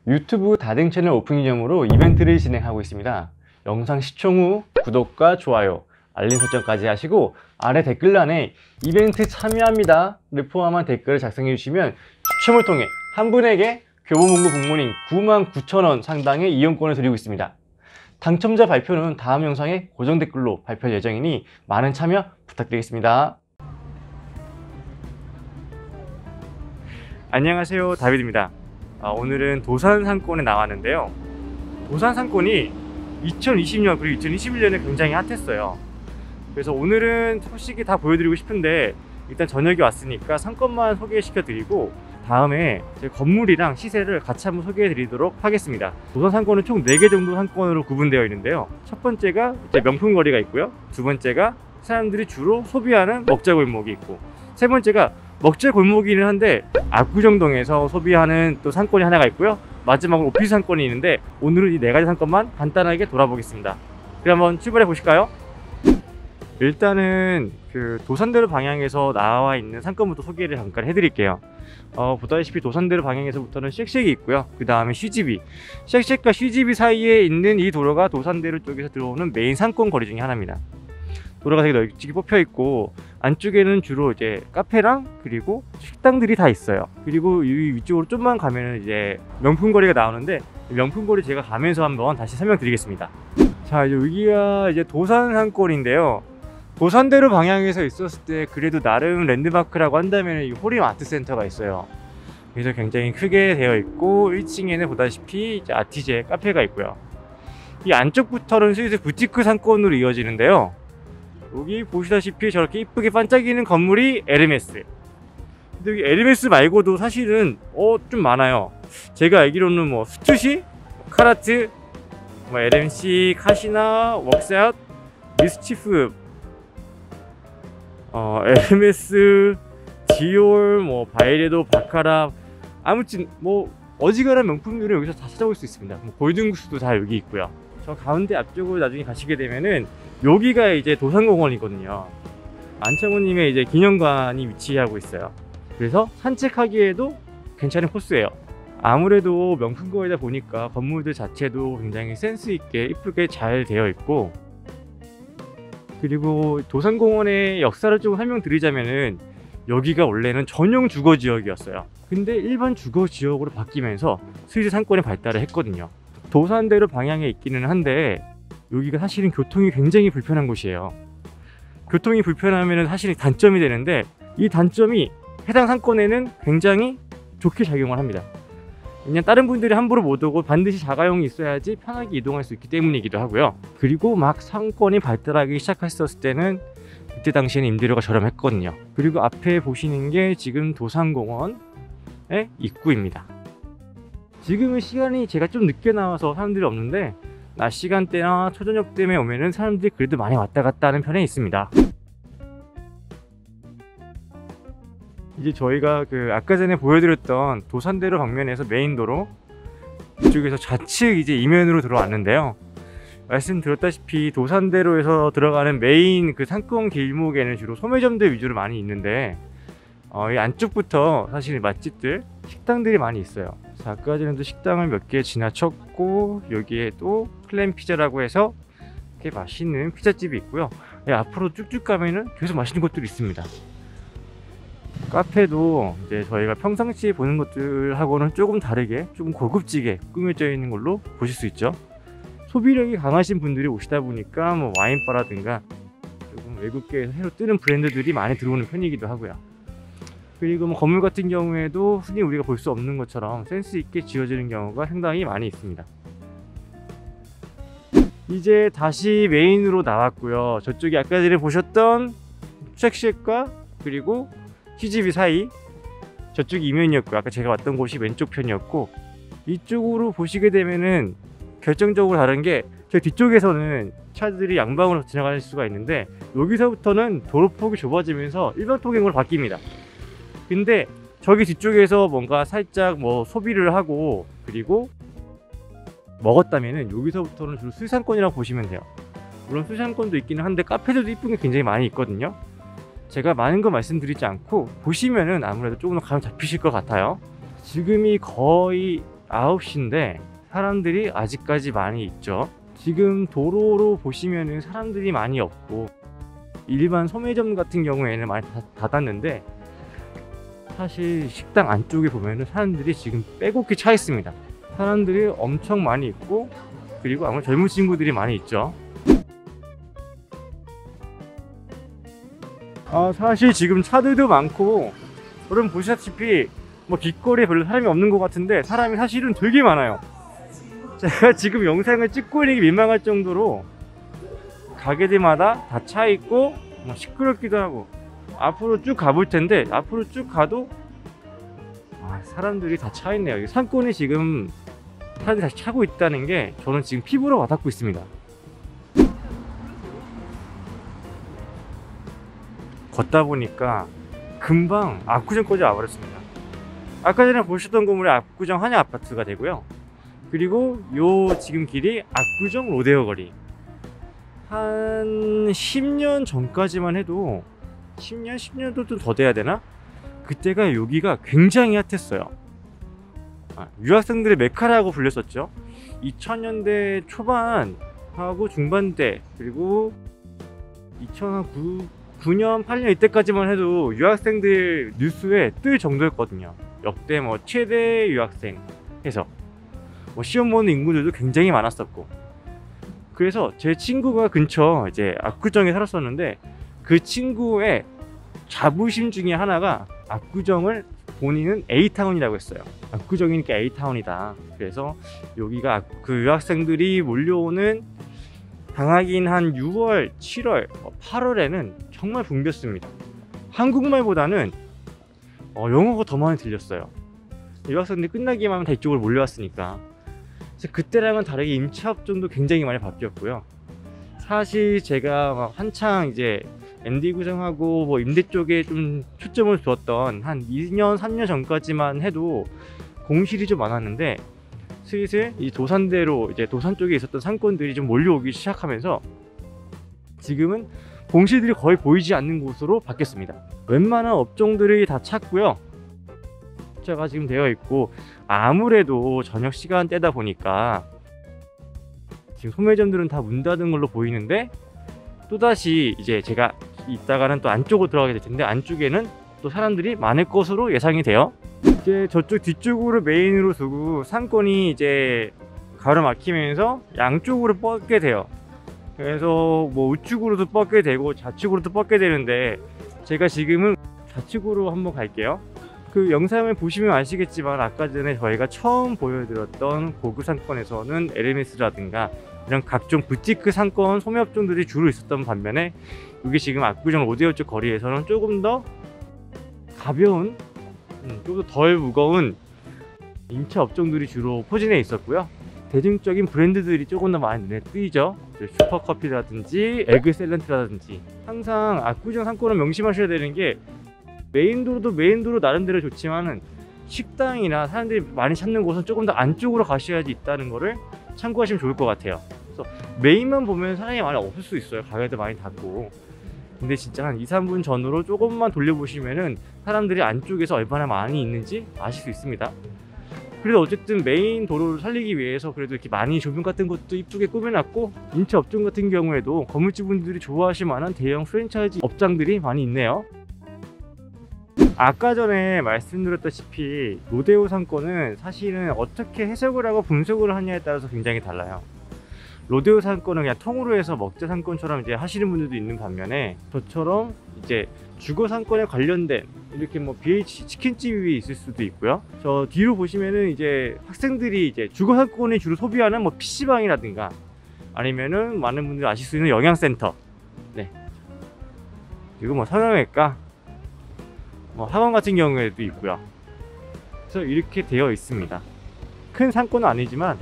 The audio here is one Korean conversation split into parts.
유튜브 다등 채널 오픈 기념으로 이벤트를 진행하고 있습니다. 영상 시청 후 구독과 좋아요, 알림 설정까지 하시고 아래 댓글란에 이벤트 참여합니다를 포함한 댓글을 작성해 주시면 추첨을 통해 한 분에게 교보문고 북모닝 99,000원 상당의 이용권을 드리고 있습니다. 당첨자 발표는 다음 영상에 고정 댓글로 발표할 예정이니 많은 참여 부탁드리겠습니다. 안녕하세요, 다비드입니다. 오늘은 도산 상권에 나왔는데요. 도산 상권이 2020년 그리고 2021년에 굉장히 핫했어요. 그래서 오늘은 소식이 다 보여드리고 싶은데 일단 저녁에 왔으니까 상권만 소개시켜 드리고 다음에 제 건물이랑 시세를 같이 한번 소개해 드리도록 하겠습니다. 도산 상권은 총 4개 정도 상권으로 구분되어 있는데요. 첫 번째가 이제 명품거리가 있고요. 두 번째가 사람들이 주로 소비하는 먹자골목이 있고, 세 번째가 먹자골목이긴 한데 압구정동에서 소비하는 또 상권이 하나가 있고요. 마지막으로 오피스 상권이 있는데 오늘은 이 4가지 상권만 간단하게 돌아보겠습니다. 그럼 한번 출발해 보실까요? 일단은 그 도산대로 방향에서 나와 있는 상권부터 소개를 잠깐 해드릴게요. 보다시피 도산대로 방향에서부터는 쉑쉑이 있고요. 그 다음에 CGV, 쉑쉑과 CGV 사이에 있는 이 도로가 도산대로 쪽에서 들어오는 메인 상권 거리 중에 하나입니다. 도로가 되게 널찍이 뽑혀 있고 안쪽에는 주로 이제 카페랑 그리고 식당들이 다 있어요. 그리고 이 위쪽으로 좀만 가면은 이제 명품거리가 나오는데 명품거리 제가 가면서 한번 다시 설명드리겠습니다. 자, 이제 여기가 이제 도산 상권인데요. 도산대로 방향에서 있었을 때 그래도 나름 랜드마크라고 한다면 이 호림 아트센터가 있어요. 그래서 굉장히 크게 되어 있고 1층에는 보다시피 이제 아티제 카페가 있고요. 이 안쪽부터는 슬슬 부티크 상권으로 이어지는데요. 여기 보시다시피 저렇게 이쁘게 반짝이는 건물이 에르메스. 근데 여기 에르메스 말고도 사실은 좀 많아요. 제가 알기로는 뭐 스투시, 카라트, 뭐 LMC, 카시나, 웍스아웃, 미스치프, 에르메스, 디올, 뭐 바이레도, 바카라, 아무튼 뭐 어지간한 명품들을 여기서 다 찾아볼 수 있습니다. 뭐 골든구스도 다 여기 있고요. 저 가운데 앞쪽으로 나중에 가시게 되면은 여기가 이제 도산공원이거든요. 안창호님의 이제 기념관이 위치하고 있어요. 그래서 산책하기에도 괜찮은 코스예요. 아무래도 명품거리다 보니까 건물들 자체도 굉장히 센스 있게 이쁘게 잘 되어 있고, 그리고 도산공원의 역사를 좀 설명드리자면은 여기가 원래는 전용 주거 지역이었어요. 근데 일반 주거 지역으로 바뀌면서 슬슬 상권이 발달을 했거든요. 도산대로 방향에 있기는 한데 여기가 사실은 교통이 굉장히 불편한 곳이에요. 교통이 불편하면 사실은 단점이 되는데 이 단점이 해당 상권에는 굉장히 좋게 작용을 합니다. 그냥 다른 분들이 함부로 못 오고 반드시 자가용이 있어야지 편하게 이동할 수 있기 때문이기도 하고요. 그리고 막 상권이 발달하기 시작했었을 때는 그때 당시에는 임대료가 저렴했거든요. 그리고 앞에 보시는 게 지금 도산공원의 입구입니다. 지금은 시간이 제가 좀 늦게 나와서 사람들이 없는데 낮 시간대나 초저녁 때문에 오면은 사람들이 그래도 많이 왔다 갔다 하는 편에 있습니다. 이제 저희가 그 아까 전에 보여드렸던 도산대로 방면에서 메인도로 이쪽에서 좌측 이제 이면으로 들어왔는데요. 말씀드렸다시피 도산대로에서 들어가는 메인 그 상권 길목에는 주로 소매점들 위주로 많이 있는데 이 안쪽부터 사실 맛집들, 식당들이 많이 있어요. 자, 아까 전에도 식당을 몇 개 지나쳤고 여기에 또 클램피자라고 해서 이렇게 맛있는 피자집이 있고요. 앞으로 쭉쭉 가면은 계속 맛있는 것들이 있습니다. 카페도 이제 저희가 평상시에 보는 것들하고는 조금 다르게 조금 고급지게 꾸며져 있는 걸로 보실 수 있죠. 소비력이 강하신 분들이 오시다 보니까 뭐 와인바라든가 조금 외국계에서 새로 뜨는 브랜드들이 많이 들어오는 편이기도 하고요. 그리고 뭐 건물 같은 경우에도 흔히 우리가 볼 수 없는 것처럼 센스 있게 지어지는 경우가 상당히 많이 있습니다. 이제 다시 메인으로 나왔고요. 저쪽이 아까 전에 보셨던 쉑쉑과 그리고 CGV 사이, 저쪽이 이면이었고요. 아까 제가 왔던 곳이 왼쪽 편이었고, 이쪽으로 보시게 되면은 결정적으로 다른 게 저 뒤쪽에서는 차들이 양방으로 지나갈 수가 있는데 여기서부터는 도로폭이 좁아지면서 일반통행으로 바뀝니다. 근데 저기 뒤쪽에서 뭔가 살짝 뭐 소비를 하고 그리고 먹었다면은 여기서부터는 주로 수상권이라고 보시면 돼요. 물론 수상권도 있기는 한데 카페들도 이쁜 게 굉장히 많이 있거든요. 제가 많은 거 말씀드리지 않고 보시면은 아무래도 조금 더 감이 잡히실 것 같아요. 지금이 거의 9시인데 사람들이 아직까지 많이 있죠. 지금 도로로 보시면은 사람들이 많이 없고 일반 소매점 같은 경우에는 많이 닫았는데, 사실 식당 안쪽에 보면은 사람들이 지금 빼곡히 차 있습니다. 사람들이 엄청 많이 있고, 그리고 아무래도 젊은 친구들이 많이 있죠. 사실 지금 차들도 많고, 여러분 보시다시피 뭐 길거리에 별로 사람이 없는 것 같은데 사람이 사실은 되게 많아요. 제가 지금 영상을 찍고 있는 게 민망할 정도로 가게들마다 다 차 있고 뭐 시끄럽기도 하고. 앞으로 쭉 가볼 텐데, 앞으로 쭉 가도 사람들이 다 차 있네요. 상권이 지금 사람들이 다시 차고 있다는 게 저는 지금 피부로 와닿고 있습니다. 걷다 보니까 금방 압구정까지 와버렸습니다. 아까 전에 보셨던 건물이 압구정 한양 아파트가 되고요. 그리고 요 지금 길이 압구정 로데오 거리. 한 10년 전까지만 해도 10년도 좀 더 돼야 되나? 그때가 여기가 굉장히 핫했어요. 유학생들의 메카라고 불렸었죠. 2000년대 초반하고 중반대, 그리고 2009년 8년 이때까지만 해도 유학생들 뉴스에 뜰 정도였거든요. 역대 뭐 최대 유학생 해서 뭐 시험 보는 인구들도 굉장히 많았었고. 그래서 제 친구가 근처 이제 압구정에 살았었는데, 그 친구의 자부심 중에 하나가 압구정을 본인은 A타운이라고 했어요. 압구정이니까 A타운이다. 그래서 여기가 그 유학생들이 몰려오는 방학인 한 6월, 7월, 8월에는 정말 붐볐습니다. 한국말보다는 영어가 더 많이 들렸어요. 유학생들이 끝나기만 하면 다 이쪽으로 몰려왔으니까. 그래서 그때랑은 다르게 임차업종도 굉장히 많이 바뀌었고요. 사실 제가 막 한창 이제 MD 구성하고 뭐 임대 쪽에 좀 초점을 두었던 한 2년, 3년 전까지만 해도 공실이 좀 많았는데, 슬슬 이 도산대로 이제 도산 쪽에 있었던 상권들이 좀 몰려오기 시작하면서 지금은 공실들이 거의 보이지 않는 곳으로 바뀌었습니다. 웬만한 업종들이 다 찼고요. 숫자가 지금 되어 있고, 아무래도 저녁 시간대다 보니까 지금 소매점들은 다 문 닫은 걸로 보이는데, 또다시 이제 제가 이따가는 또 안쪽으로 들어가게 될 텐데, 안쪽에는 또 사람들이 많을 것으로 예상이 돼요. 이제 저쪽 뒤쪽으로 메인으로 두고 상권이 이제 가로막히면서 양쪽으로 뻗게 돼요. 그래서 뭐 우측으로도 뻗게 되고 좌측으로도 뻗게 되는데, 제가 지금은 좌측으로 한번 갈게요. 그 영상을 보시면 아시겠지만 아까 전에 저희가 처음 보여드렸던 고급 상권에서는 에르메스라든가 이런 각종 부티크 상권 소매업종들이 주로 있었던 반면에, 여기 지금 압구정 로데오 쪽 거리에서는 조금 더 가벼운, 좀 더 덜 무거운 임차 업종들이 주로 포진해 있었고요. 대중적인 브랜드들이 조금 더 많이 눈에 띄죠. 슈퍼커피라든지 에그셀런트라든지. 항상 압구정 상권을 명심하셔야 되는 게, 메인도로도 메인도로 나름대로 좋지만은 식당이나 사람들이 많이 찾는 곳은 조금 더 안쪽으로 가셔야지 있다는 거를 참고하시면 좋을 것 같아요. 그래서 메인만 보면 사람이 많이 없을 수 있어요. 가게도 많이 닫고. 근데 진짜 한 2, 3분 전으로 조금만 돌려보시면은 사람들이 안쪽에서 얼마나 많이 있는지 아실 수 있습니다. 그래도 어쨌든 메인 도로를 살리기 위해서 그래도 이렇게 많이 조명 같은 것도 이쁘게 꾸며놨고, 임차 업종 같은 경우에도 건물주분들이 좋아하실 만한 대형 프랜차이즈 업장들이 많이 있네요. 아까 전에 말씀드렸다시피 로데오 상권은 사실은 어떻게 해석을 하고 분석을 하냐에 따라서 굉장히 달라요. 로데오 상권은 그냥 통으로 해서 먹자 상권처럼 이제 하시는 분들도 있는 반면에, 저처럼 이제 주거 상권에 관련된 이렇게 뭐 BH 치킨집이 있을 수도 있고요. 저 뒤로 보시면은 이제 학생들이 이제 주거 상권이 주로 소비하는 뭐 PC방이라든가 아니면은 많은 분들이 아실 수 있는 영양센터, 네, 그리고 뭐 성형외과, 뭐 학원 같은 경우에도 있고요. 그래서 이렇게 되어 있습니다. 큰 상권은 아니지만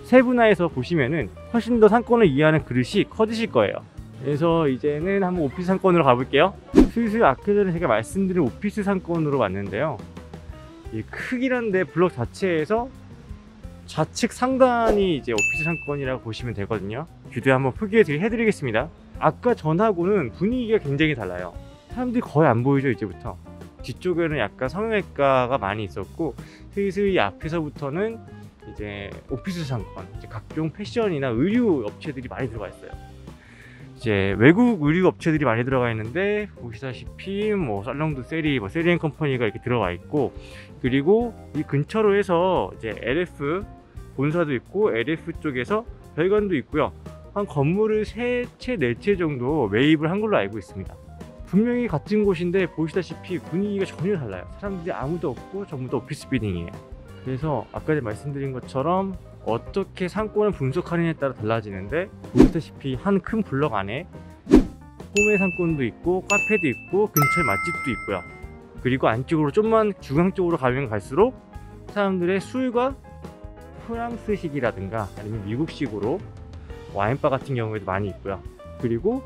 세분화해서 보시면은 훨씬 더 상권을 이해하는 그릇이 커지실 거예요. 그래서 이제는 한번 오피스 상권으로 가볼게요. 슬슬 아까 전에 제가 말씀드린 오피스 상권으로 왔는데요. 이 크기란데 블록 자체에서 좌측 상단이 이제 오피스 상권이라고 보시면 되거든요. 뷰도 한번 소개해드리겠습니다. 아까 전하고는 분위기가 굉장히 달라요. 사람들이 거의 안 보이죠, 이제부터. 뒤쪽에는 약간 성형외과가 많이 있었고, 슬슬 이 앞에서부터는 이제 오피스 상권, 이제 각종 패션이나 의류 업체들이 많이 들어가 있어요. 이제 외국 의류 업체들이 많이 들어가 있는데 보시다시피 뭐 살롱드 세리, 뭐 세리앤컴퍼니가 이렇게 들어가 있고, 그리고 이 근처로 해서 이제 LF 본사도 있고 LF 쪽에서 별관도 있고요. 한 건물을 3채 4채 정도 매입을 한 걸로 알고 있습니다. 분명히 같은 곳인데 보시다시피 분위기가 전혀 달라요. 사람들이 아무도 없고 전부 다 오피스 빌딩이에요. 그래서 아까 말씀드린 것처럼 어떻게 상권을 분석하느냐에 따라 달라지는데, 보시다시피 한 큰 블럭 안에 소매 상권도 있고 카페도 있고 근처에 맛집도 있고요. 그리고 안쪽으로 좀만 중앙 쪽으로 가면 갈수록 사람들의 술과 프랑스식이라든가 아니면 미국식으로 와인바 같은 경우에도 많이 있고요. 그리고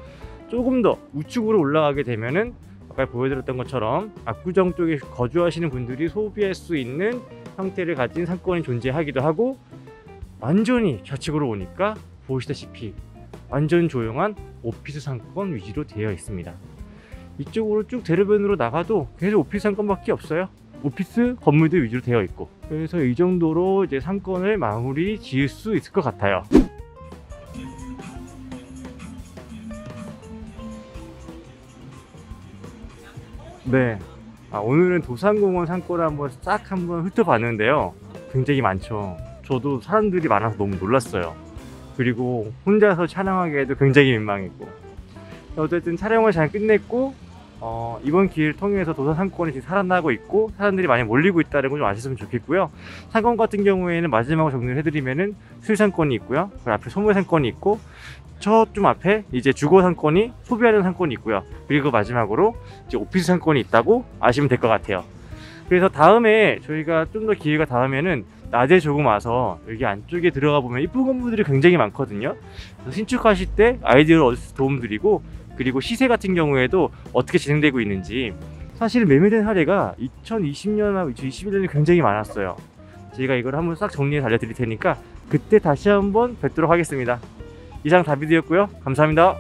조금 더 우측으로 올라가게 되면은 아까 보여드렸던 것처럼 압구정 쪽에 거주하시는 분들이 소비할 수 있는 형태를 가진 상권이 존재하기도 하고, 완전히 좌측으로 오니까 보시다시피 완전 조용한 오피스 상권 위주로 되어 있습니다. 이쪽으로 쭉 대로변으로 나가도 계속 오피스 상권밖에 없어요. 오피스 건물들 위주로 되어 있고, 그래서 이 정도로 이제 상권을 마무리 지을 수 있을 것 같아요. 네, 오늘은 도산공원 상권을 한번 훑어봤는데요. 굉장히 많죠. 저도 사람들이 많아서 너무 놀랐어요. 그리고 혼자서 촬영하기에도 굉장히 민망했고, 어쨌든 촬영을 잘 끝냈고, 이번 기회를 통해서 도산 상권이 지금 살아나고 있고 사람들이 많이 몰리고 있다는 걸 좀 아셨으면 좋겠고요. 상권 같은 경우에는 마지막으로 정리를 해드리면은 술 상권이 있고요. 그 앞에 소매 상권이 있고, 저 좀 앞에 이제 주거 상권이, 소비하는 상권이 있고요. 그리고 마지막으로 이제 오피스 상권이 있다고 아시면 될 것 같아요. 그래서 다음에 저희가 좀 더 기회가 닿으면은 낮에 조금 와서 여기 안쪽에 들어가 보면 이쁜 건물들이 굉장히 많거든요. 그래서 신축하실 때 아이디어를 얻을 수 도움드리고, 그리고 시세 같은 경우에도 어떻게 진행되고 있는지, 사실 매매된 사례가 2020년하고 2021년에 굉장히 많았어요. 제가 이걸 한번 싹 정리해서 알려드릴 테니까 그때 다시 한번 뵙도록 하겠습니다. 이상 다비드였고요. 감사합니다.